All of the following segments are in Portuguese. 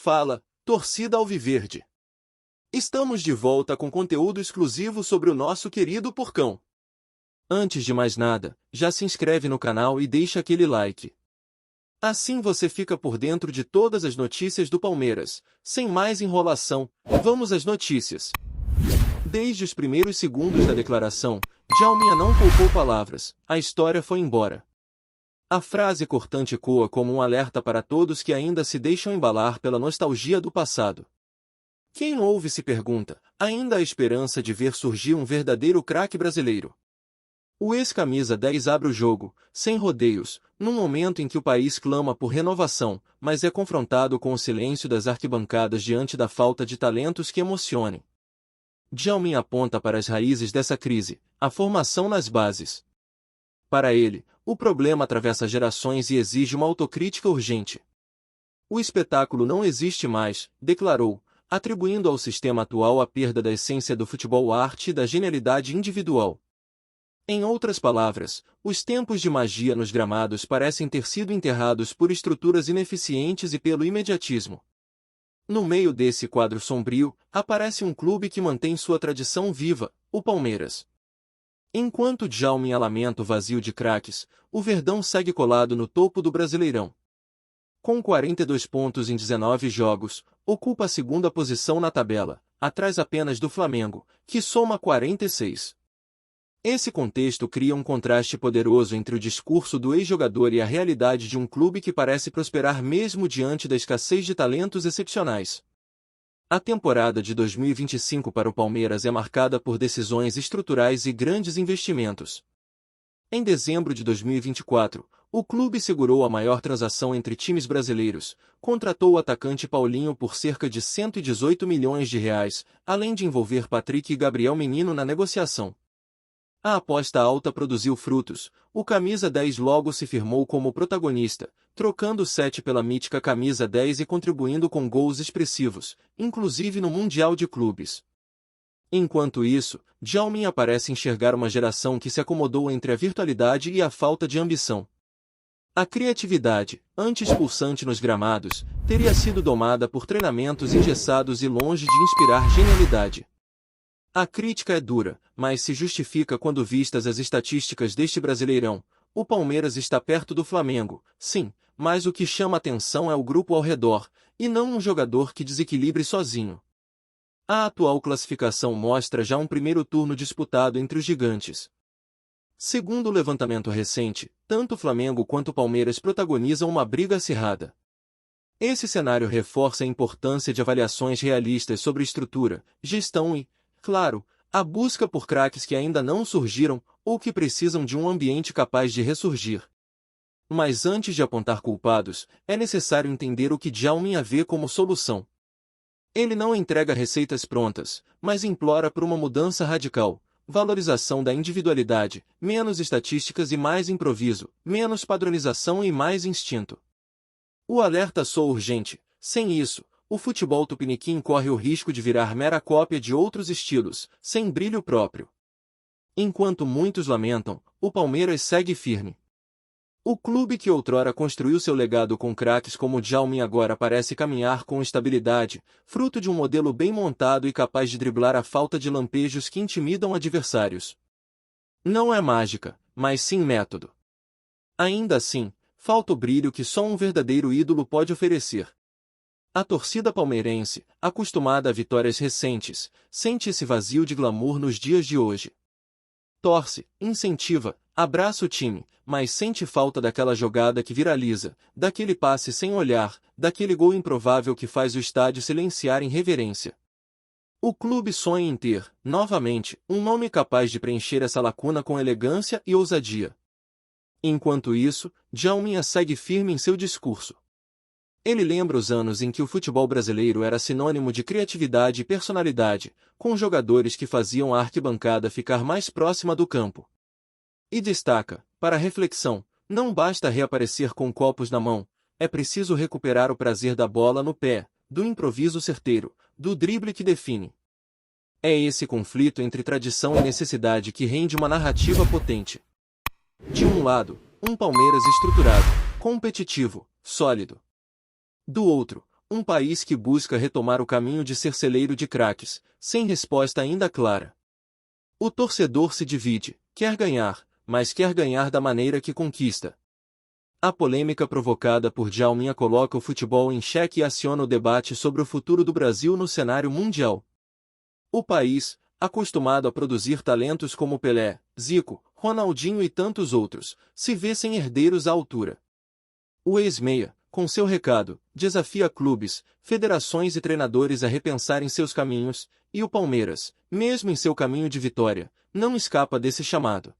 Fala, torcida alviverde! Estamos de volta com conteúdo exclusivo sobre o nosso querido Porcão. Antes de mais nada, já se inscreve no canal e deixa aquele like. Assim você fica por dentro de todas as notícias do Palmeiras. Sem mais enrolação, vamos às notícias. Desde os primeiros segundos da declaração, Djalminha não poupou palavras, a história foi embora. A frase cortante ecoa como um alerta para todos que ainda se deixam embalar pela nostalgia do passado. Quem ouve se pergunta, ainda há esperança de ver surgir um verdadeiro craque brasileiro? O ex-camisa 10 abre o jogo, sem rodeios, num momento em que o país clama por renovação, mas é confrontado com o silêncio das arquibancadas diante da falta de talentos que emocionem. Djalminha aponta para as raízes dessa crise, a formação nas bases. Para ele, o problema atravessa gerações e exige uma autocrítica urgente. O espetáculo não existe mais, declarou, atribuindo ao sistema atual a perda da essência do futebol arte e da genialidade individual. Em outras palavras, os tempos de magia nos gramados parecem ter sido enterrados por estruturas ineficientes e pelo imediatismo. No meio desse quadro sombrio, aparece um clube que mantém sua tradição viva, o Palmeiras. Enquanto Djalminha lamenta o vazio de craques, o Verdão segue colado no topo do Brasileirão. Com 42 pontos em 19 jogos, ocupa a segunda posição na tabela, atrás apenas do Flamengo, que soma 46. Esse contexto cria um contraste poderoso entre o discurso do ex-jogador e a realidade de um clube que parece prosperar mesmo diante da escassez de talentos excepcionais. A temporada de 2025 para o Palmeiras é marcada por decisões estruturais e grandes investimentos. Em dezembro de 2024, o clube segurou a maior transação entre times brasileiros, contratou o atacante Paulinho por cerca de 118 milhões de reais, além de envolver Patrick e Gabriel Menino na negociação. A aposta alta produziu frutos, o camisa 10 logo se firmou como protagonista, trocando o 7 pela mítica camisa 10 e contribuindo com gols expressivos, inclusive no Mundial de Clubes. Enquanto isso, Djalminha parece enxergar uma geração que se acomodou entre a virtualidade e a falta de ambição. A criatividade, antes pulsante nos gramados, teria sido domada por treinamentos engessados e longe de inspirar genialidade. A crítica é dura, mas se justifica quando vistas as estatísticas deste Brasileirão. O Palmeiras está perto do Flamengo, sim, mas o que chama atenção é o grupo ao redor, e não um jogador que desequilibre sozinho. A atual classificação mostra já um primeiro turno disputado entre os gigantes. Segundo o levantamento recente, tanto o Flamengo quanto o Palmeiras protagonizam uma briga acirrada. Esse cenário reforça a importância de avaliações realistas sobre estrutura, gestão e, claro, a busca por craques que ainda não surgiram ou que precisam de um ambiente capaz de ressurgir. Mas antes de apontar culpados, é necessário entender o que Djalminha vê como solução. Ele não entrega receitas prontas, mas implora por uma mudança radical, valorização da individualidade, menos estatísticas e mais improviso, menos padronização e mais instinto. O alerta soa urgente. Sem isso, o futebol tupiniquim corre o risco de virar mera cópia de outros estilos, sem brilho próprio. Enquanto muitos lamentam, o Palmeiras segue firme. O clube que outrora construiu seu legado com craques como Djalminha agora parece caminhar com estabilidade, fruto de um modelo bem montado e capaz de driblar a falta de lampejos que intimidam adversários. Não é mágica, mas sim método. Ainda assim, falta o brilho que só um verdadeiro ídolo pode oferecer. A torcida palmeirense, acostumada a vitórias recentes, sente esse vazio de glamour nos dias de hoje. Torce, incentiva, abraça o time, mas sente falta daquela jogada que viraliza, daquele passe sem olhar, daquele gol improvável que faz o estádio silenciar em reverência. O clube sonha em ter, novamente, um nome capaz de preencher essa lacuna com elegância e ousadia. Enquanto isso, Djalminha segue firme em seu discurso. Ele lembra os anos em que o futebol brasileiro era sinônimo de criatividade e personalidade, com jogadores que faziam a arquibancada ficar mais próxima do campo. E destaca, para reflexão, não basta reaparecer com copos na mão, é preciso recuperar o prazer da bola no pé, do improviso certeiro, do drible que define. É esse conflito entre tradição e necessidade que rende uma narrativa potente. De um lado, um Palmeiras estruturado, competitivo, sólido. Do outro, Um país que busca retomar o caminho de ser celeiro de craques, sem resposta ainda clara. O torcedor se divide, quer ganhar, mas quer ganhar da maneira que conquista. A polêmica provocada por Djalminha coloca o futebol em xeque e aciona o debate sobre o futuro do Brasil no cenário mundial. O país, acostumado a produzir talentos como Pelé, Zico, Ronaldinho e tantos outros, se vê sem herdeiros à altura. O ex-meia, com seu recado, desafia clubes, federações e treinadores a repensarem seus caminhos, e o Palmeiras, mesmo em seu caminho de vitória, não escapa desse chamado.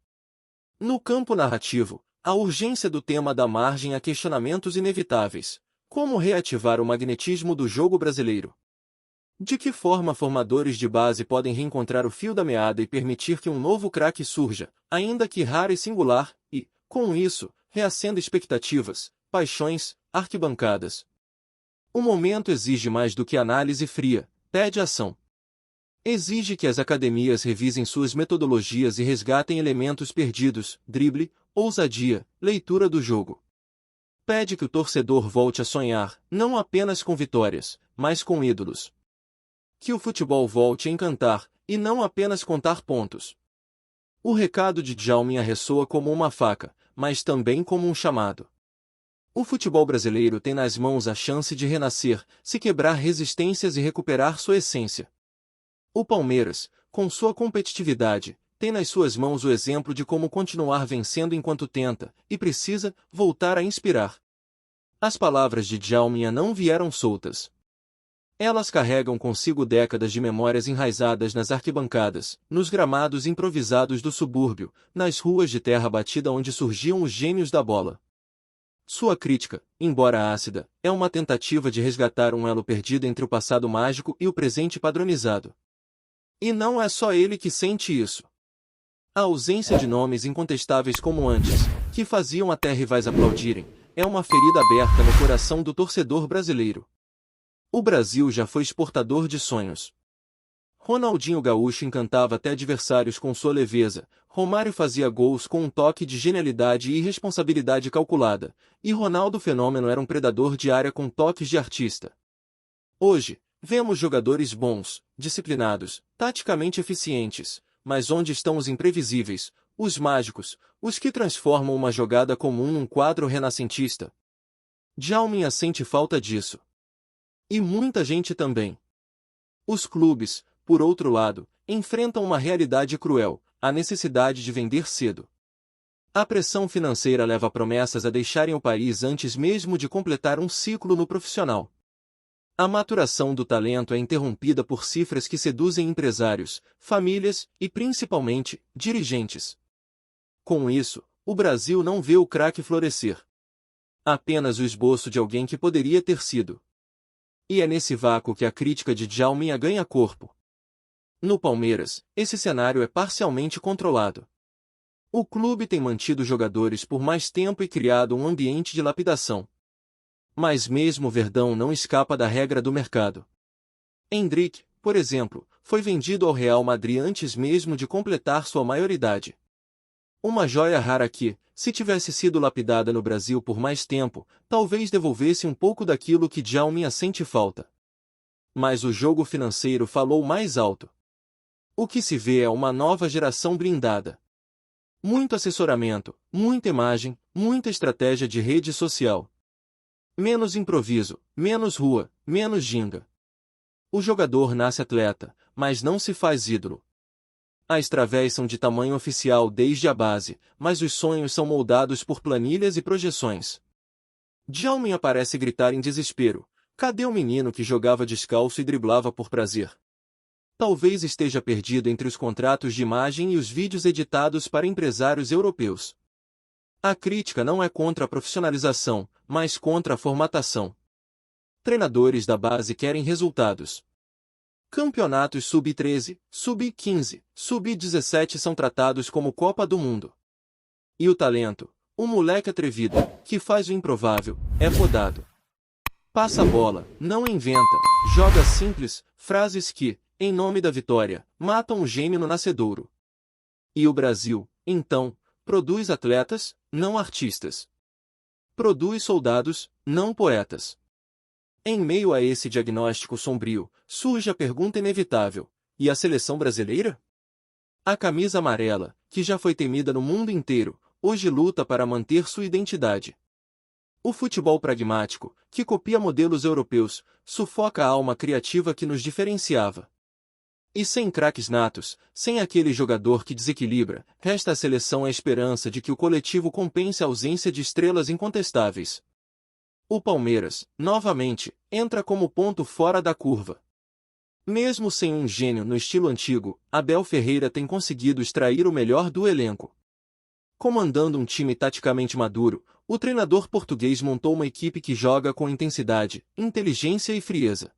No campo narrativo, a urgência do tema dá margem a questionamentos inevitáveis. Como reativar o magnetismo do jogo brasileiro? De que forma formadores de base podem reencontrar o fio da meada e permitir que um novo craque surja, ainda que raro e singular, e, com isso, reacenda expectativas, paixões, arquibancadas? O momento exige mais do que análise fria, pede ação. Exige que as academias revisem suas metodologias e resgatem elementos perdidos, drible, ousadia, leitura do jogo. Pede que o torcedor volte a sonhar, não apenas com vitórias, mas com ídolos. Que o futebol volte a encantar, e não apenas contar pontos. O recado de Djalminha ressoa como uma faca, mas também como um chamado. O futebol brasileiro tem nas mãos a chance de renascer, se quebrar resistências e recuperar sua essência. O Palmeiras, com sua competitividade, tem nas suas mãos o exemplo de como continuar vencendo enquanto tenta, e precisa, voltar a inspirar. As palavras de Djalminha não vieram soltas. Elas carregam consigo décadas de memórias enraizadas nas arquibancadas, nos gramados improvisados do subúrbio, nas ruas de terra batida onde surgiam os gênios da bola. Sua crítica, embora ácida, é uma tentativa de resgatar um elo perdido entre o passado mágico e o presente padronizado. E não é só ele que sente isso. A ausência de nomes incontestáveis como antes, que faziam até rivais aplaudirem, é uma ferida aberta no coração do torcedor brasileiro. O Brasil já foi exportador de sonhos. Ronaldinho Gaúcho encantava até adversários com sua leveza, Romário fazia gols com um toque de genialidade e irresponsabilidade calculada, e Ronaldo Fenômeno era um predador de área com toques de artista. Hoje, vemos jogadores bons, disciplinados, taticamente eficientes, mas onde estão os imprevisíveis, os mágicos, os que transformam uma jogada comum num quadro renascentista? Djalminha sente falta disso. E muita gente também. Os clubes, por outro lado, enfrentam uma realidade cruel, a necessidade de vender cedo. A pressão financeira leva promessas a deixarem o país antes mesmo de completar um ciclo no profissional. A maturação do talento é interrompida por cifras que seduzem empresários, famílias e, principalmente, dirigentes. Com isso, o Brasil não vê o craque florescer. Apenas o esboço de alguém que poderia ter sido. E é nesse vácuo que a crítica de Djalminha ganha corpo. No Palmeiras, esse cenário é parcialmente controlado. O clube tem mantido jogadores por mais tempo e criado um ambiente de lapidação. Mas mesmo Verdão não escapa da regra do mercado. Endrick, por exemplo, foi vendido ao Real Madrid antes mesmo de completar sua maioridade. Uma joia rara que, se tivesse sido lapidada no Brasil por mais tempo, talvez devolvesse um pouco daquilo que Djalminha sente falta. Mas o jogo financeiro falou mais alto. O que se vê é uma nova geração blindada. Muito assessoramento, muita imagem, muita estratégia de rede social. Menos improviso, menos rua, menos ginga. O jogador nasce atleta, mas não se faz ídolo. As través são de tamanho oficial desde a base, mas os sonhos são moldados por planilhas e projeções. Djalminha parece gritar em desespero: cadê o menino que jogava descalço e driblava por prazer? Talvez esteja perdido entre os contratos de imagem e os vídeos editados para empresários europeus. A crítica não é contra a profissionalização, mas contra a formatação. Treinadores da base querem resultados. Campeonatos sub-13, sub-15, sub-17 são tratados como Copa do Mundo. E o talento, o moleque atrevido, que faz o improvável, é podado. Passa a bola, não inventa, joga simples, frases que, em nome da vitória, matam o gênio no nascedouro. E o Brasil, então, produz atletas, não artistas. Produz soldados, não poetas. Em meio a esse diagnóstico sombrio, surge a pergunta inevitável: e a seleção brasileira? A camisa amarela, que já foi temida no mundo inteiro, hoje luta para manter sua identidade. O futebol pragmático, que copia modelos europeus, sufoca a alma criativa que nos diferenciava. E sem craques natos, sem aquele jogador que desequilibra, resta à seleção a esperança de que o coletivo compense a ausência de estrelas incontestáveis. O Palmeiras, novamente, entra como ponto fora da curva. Mesmo sem um gênio no estilo antigo, Abel Ferreira tem conseguido extrair o melhor do elenco. Comandando um time taticamente maduro, o treinador português montou uma equipe que joga com intensidade, inteligência e frieza.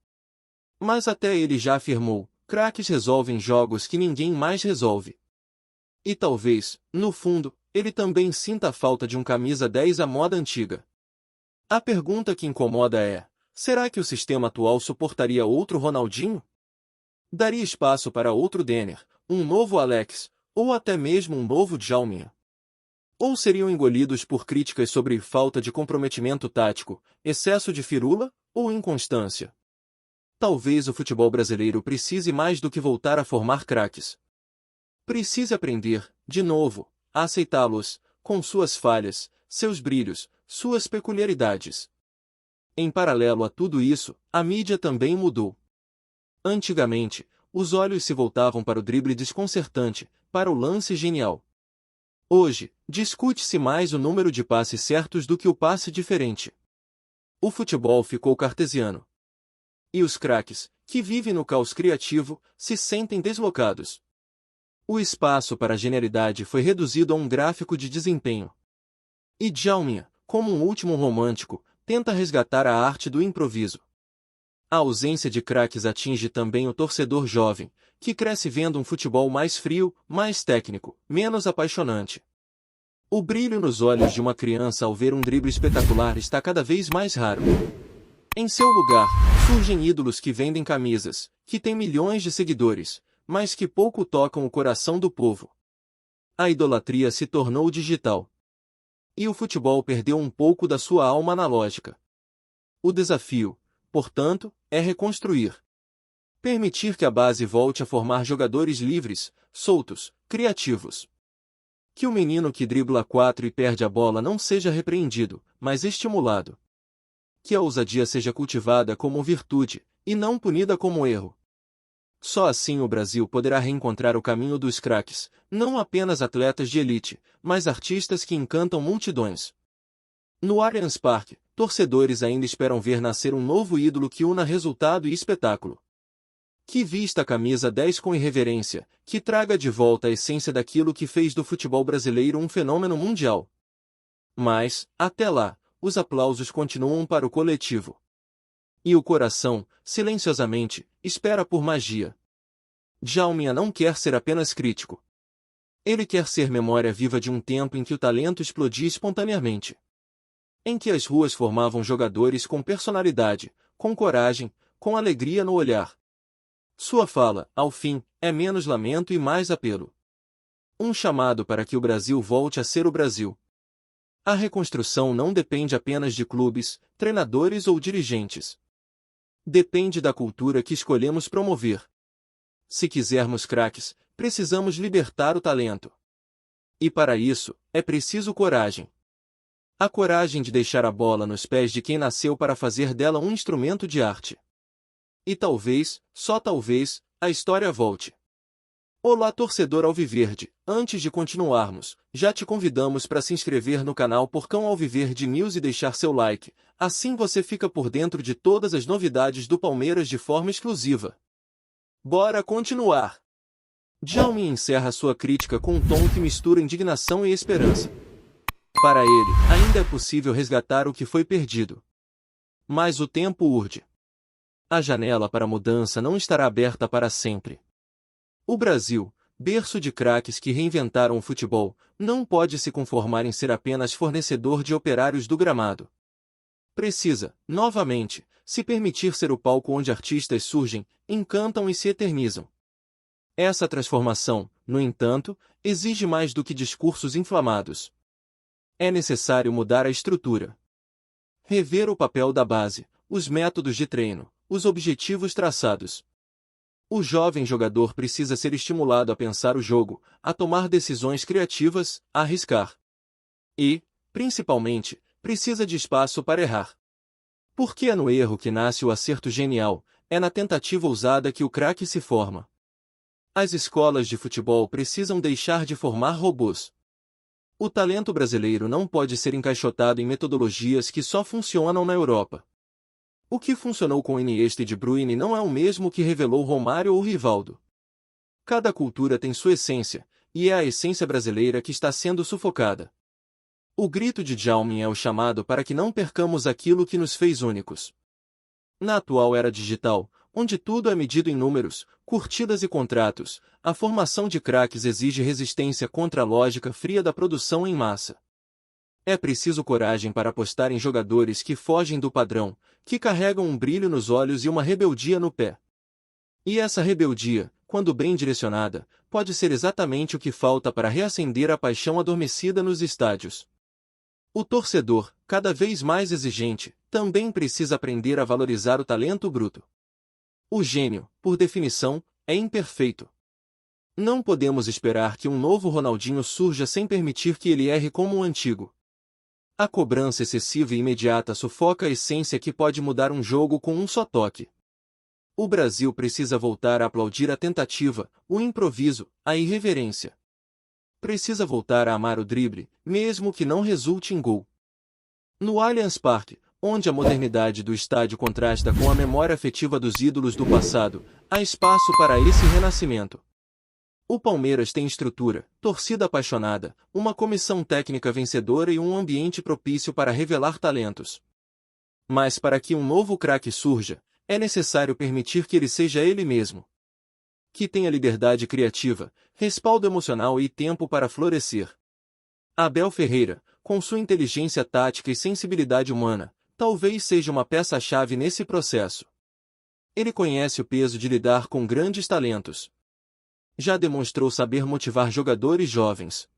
Mas até ele já afirmou: craques resolvem jogos que ninguém mais resolve. E talvez, no fundo, ele também sinta a falta de um camisa 10 à moda antiga. A pergunta que incomoda é: será que o sistema atual suportaria outro Ronaldinho? Daria espaço para outro Denner, um novo Alex, ou até mesmo um novo Djalminha? Ou seriam engolidos por críticas sobre falta de comprometimento tático, excesso de firula ou inconstância? Talvez o futebol brasileiro precise mais do que voltar a formar craques. Precise aprender, de novo, a aceitá-los, com suas falhas, seus brilhos, suas peculiaridades. Em paralelo a tudo isso, a mídia também mudou. Antigamente, os olhos se voltavam para o drible desconcertante, para o lance genial. Hoje, discute-se mais o número de passes certos do que o passe diferente. O futebol ficou cartesiano. E os craques, que vivem no caos criativo, se sentem deslocados. O espaço para a genialidade foi reduzido a um gráfico de desempenho. E Djalminha, como um último romântico, tenta resgatar a arte do improviso. A ausência de craques atinge também o torcedor jovem, que cresce vendo um futebol mais frio, mais técnico, menos apaixonante. O brilho nos olhos de uma criança ao ver um drible espetacular está cada vez mais raro. Em seu lugar, surgem ídolos que vendem camisas, que têm milhões de seguidores, mas que pouco tocam o coração do povo. A idolatria se tornou digital. E o futebol perdeu um pouco da sua alma analógica. O desafio, portanto, é reconstruir. Permitir que a base volte a formar jogadores livres, soltos, criativos. Que o menino que dribla 4 e perde a bola não seja repreendido, mas estimulado. Que a ousadia seja cultivada como virtude, e não punida como erro. Só assim o Brasil poderá reencontrar o caminho dos craques, não apenas atletas de elite, mas artistas que encantam multidões. No Allianz Parque, torcedores ainda esperam ver nascer um novo ídolo que una resultado e espetáculo. Que vista a camisa 10 com irreverência, que traga de volta a essência daquilo que fez do futebol brasileiro um fenômeno mundial. Mas, até lá, os aplausos continuam para o coletivo. E o coração, silenciosamente, espera por magia. Djalminha não quer ser apenas crítico. Ele quer ser memória viva de um tempo em que o talento explodia espontaneamente. Em que as ruas formavam jogadores com personalidade, com coragem, com alegria no olhar. Sua fala, ao fim, é menos lamento e mais apelo. Um chamado para que o Brasil volte a ser o Brasil. A reconstrução não depende apenas de clubes, treinadores ou dirigentes. Depende da cultura que escolhemos promover. Se quisermos craques, precisamos libertar o talento. E para isso, é preciso coragem. A coragem de deixar a bola nos pés de quem nasceu para fazer dela um instrumento de arte. E talvez, só talvez, a história volte. Olá torcedor alviverde, antes de continuarmos, já te convidamos para se inscrever no canal Porcão Alviverde News e deixar seu like, assim você fica por dentro de todas as novidades do Palmeiras de forma exclusiva. Bora continuar! Djalminha encerra sua crítica com um tom que mistura indignação e esperança. Para ele, ainda é possível resgatar o que foi perdido. Mas o tempo urge. A janela para a mudança não estará aberta para sempre. O Brasil, berço de craques que reinventaram o futebol, não pode se conformar em ser apenas fornecedor de operários do gramado. Precisa, novamente, se permitir ser o palco onde artistas surgem, encantam e se eternizam. Essa transformação, no entanto, exige mais do que discursos inflamados. É necessário mudar a estrutura. Rever o papel da base, os métodos de treino, os objetivos traçados. O jovem jogador precisa ser estimulado a pensar o jogo, a tomar decisões criativas, a arriscar. E, principalmente, precisa de espaço para errar. Porque é no erro que nasce o acerto genial, é na tentativa ousada que o craque se forma. As escolas de futebol precisam deixar de formar robôs. O talento brasileiro não pode ser encaixotado em metodologias que só funcionam na Europa. O que funcionou com Iniesta e De Bruyne não é o mesmo que revelou Romário ou Rivaldo. Cada cultura tem sua essência, e é a essência brasileira que está sendo sufocada. O grito de Djalmin é o chamado para que não percamos aquilo que nos fez únicos. Na atual era digital, onde tudo é medido em números, curtidas e contratos, a formação de craques exige resistência contra a lógica fria da produção em massa. É preciso coragem para apostar em jogadores que fogem do padrão, que carregam um brilho nos olhos e uma rebeldia no pé. E essa rebeldia, quando bem direcionada, pode ser exatamente o que falta para reacender a paixão adormecida nos estádios. O torcedor, cada vez mais exigente, também precisa aprender a valorizar o talento bruto. O gênio, por definição, é imperfeito. Não podemos esperar que um novo Ronaldinho surja sem permitir que ele erre como um antigo. A cobrança excessiva e imediata sufoca a essência que pode mudar um jogo com um só toque. O Brasil precisa voltar a aplaudir a tentativa, o improviso, a irreverência. Precisa voltar a amar o drible, mesmo que não resulte em gol. No Allianz Parque, onde a modernidade do estádio contrasta com a memória afetiva dos ídolos do passado, há espaço para esse renascimento. O Palmeiras tem estrutura, torcida apaixonada, uma comissão técnica vencedora e um ambiente propício para revelar talentos. Mas para que um novo craque surja, é necessário permitir que ele seja ele mesmo. Que tenha liberdade criativa, respaldo emocional e tempo para florescer. Abel Ferreira, com sua inteligência tática e sensibilidade humana, talvez seja uma peça-chave nesse processo. Ele conhece o peso de lidar com grandes talentos. Já demonstrou saber motivar jogadores jovens.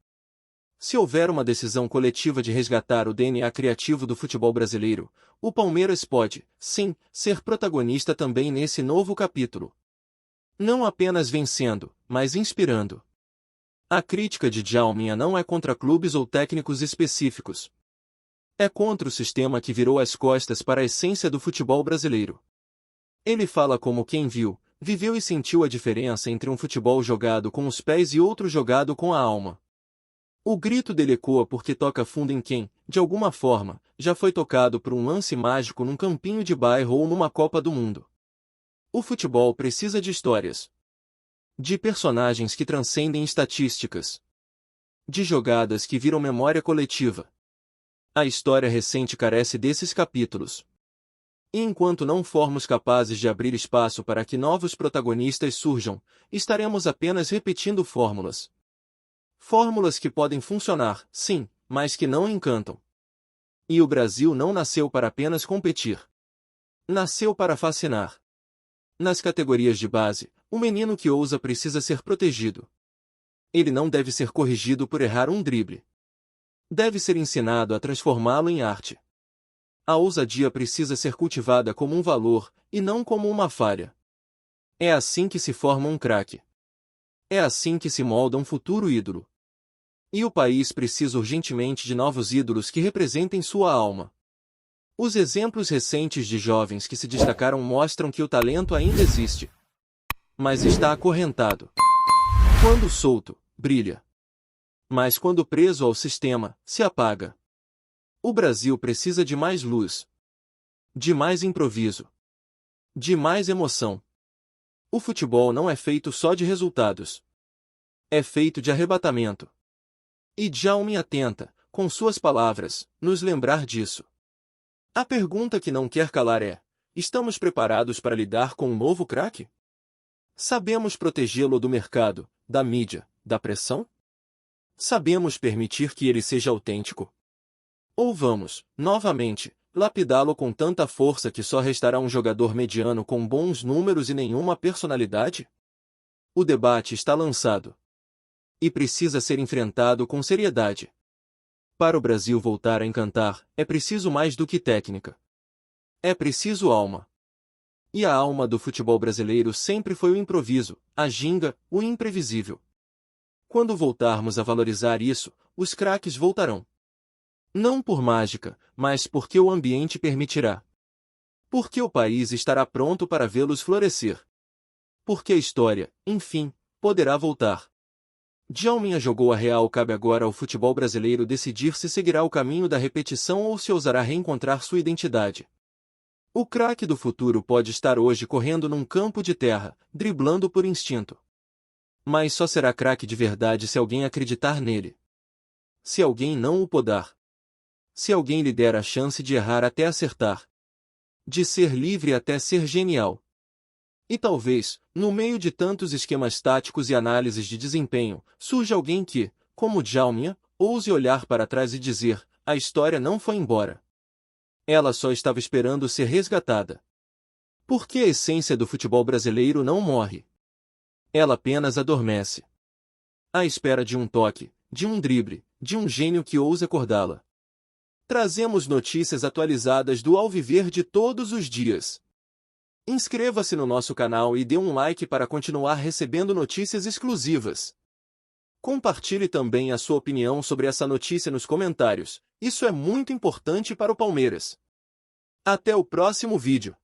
Se houver uma decisão coletiva de resgatar o DNA criativo do futebol brasileiro, o Palmeiras pode, sim, ser protagonista também nesse novo capítulo. Não apenas vencendo, mas inspirando. A crítica de Djalmin não é contra clubes ou técnicos específicos. É contra o sistema que virou as costas para a essência do futebol brasileiro. Ele fala como quem viu, viveu e sentiu a diferença entre um futebol jogado com os pés e outro jogado com a alma. O grito dele ecoa porque toca fundo em quem, de alguma forma, já foi tocado por um lance mágico num campinho de bairro ou numa Copa do Mundo. O futebol precisa de histórias. De personagens que transcendem estatísticas. De jogadas que viram memória coletiva. A história recente carece desses capítulos. E enquanto não formos capazes de abrir espaço para que novos protagonistas surjam, estaremos apenas repetindo fórmulas. Fórmulas que podem funcionar, sim, mas que não encantam. E o Brasil não nasceu para apenas competir. Nasceu para fascinar. Nas categorias de base, o menino que ousa precisa ser protegido. Ele não deve ser corrigido por errar um drible. Deve ser ensinado a transformá-lo em arte. A ousadia precisa ser cultivada como um valor, e não como uma falha. É assim que se forma um craque. É assim que se molda um futuro ídolo. E o país precisa urgentemente de novos ídolos que representem sua alma. Os exemplos recentes de jovens que se destacaram mostram que o talento ainda existe. Mas está acorrentado. Quando solto, brilha. Mas quando preso ao sistema, se apaga. O Brasil precisa de mais luz. De mais improviso. De mais emoção. O futebol não é feito só de resultados. É feito de arrebatamento. E Djalmin tenta, com suas palavras, nos lembrar disso. A pergunta que não quer calar é: estamos preparados para lidar com um novo craque? Sabemos protegê-lo do mercado, da mídia, da pressão? Sabemos permitir que ele seja autêntico? Ou vamos, novamente, lapidá-lo com tanta força que só restará um jogador mediano com bons números e nenhuma personalidade? O debate está lançado. E precisa ser enfrentado com seriedade. Para o Brasil voltar a encantar, é preciso mais do que técnica. É preciso alma. E a alma do futebol brasileiro sempre foi o improviso, a ginga, o imprevisível. Quando voltarmos a valorizar isso, os craques voltarão. Não por mágica, mas porque o ambiente permitirá. Porque o país estará pronto para vê-los florescer. Porque a história, enfim, poderá voltar. Djalminha jogou a real, cabe agora ao futebol brasileiro decidir se seguirá o caminho da repetição ou se ousará reencontrar sua identidade. O craque do futuro pode estar hoje correndo num campo de terra, driblando por instinto. Mas só será craque de verdade se alguém acreditar nele. Se alguém não o podar. Se alguém lhe der a chance de errar até acertar. De ser livre até ser genial. E talvez, no meio de tantos esquemas táticos e análises de desempenho, surja alguém que, como Djalminha, ouse olhar para trás e dizer: a história não foi embora. Ela só estava esperando ser resgatada. Porque a essência do futebol brasileiro não morre. Ela apenas adormece. À espera de um toque, de um drible, de um gênio que ouse acordá-la. Trazemos notícias atualizadas do Alviverde todos os dias. Inscreva-se no nosso canal e dê um like para continuar recebendo notícias exclusivas. Compartilhe também a sua opinião sobre essa notícia nos comentários, isso é muito importante para o Palmeiras. Até o próximo vídeo.